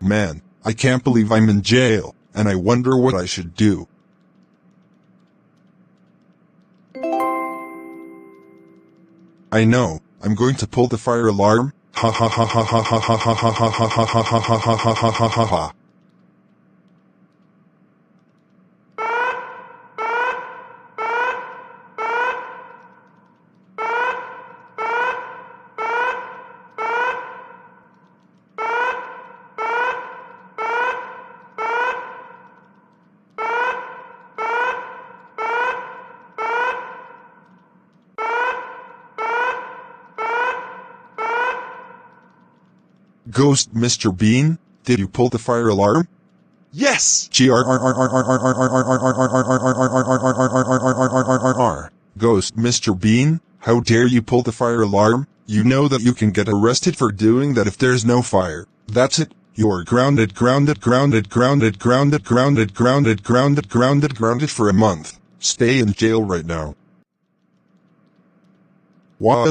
man, I can't believe I'm in jail, and I wonder what I should do. I know, I'm going to pull the fire alarm. Ha ha ha ha ha ha ha ha ha ha ha ha ha ha ha ha ha ha ha. Ghost Mr. Bean, did you pull the fire alarm? Yes! Ghost Mr. Bean, how dare you pull the fire alarm? You know that you can get arrested for doing that if there's no fire. That's it. You're grounded for a month. Stay in jail right now. What?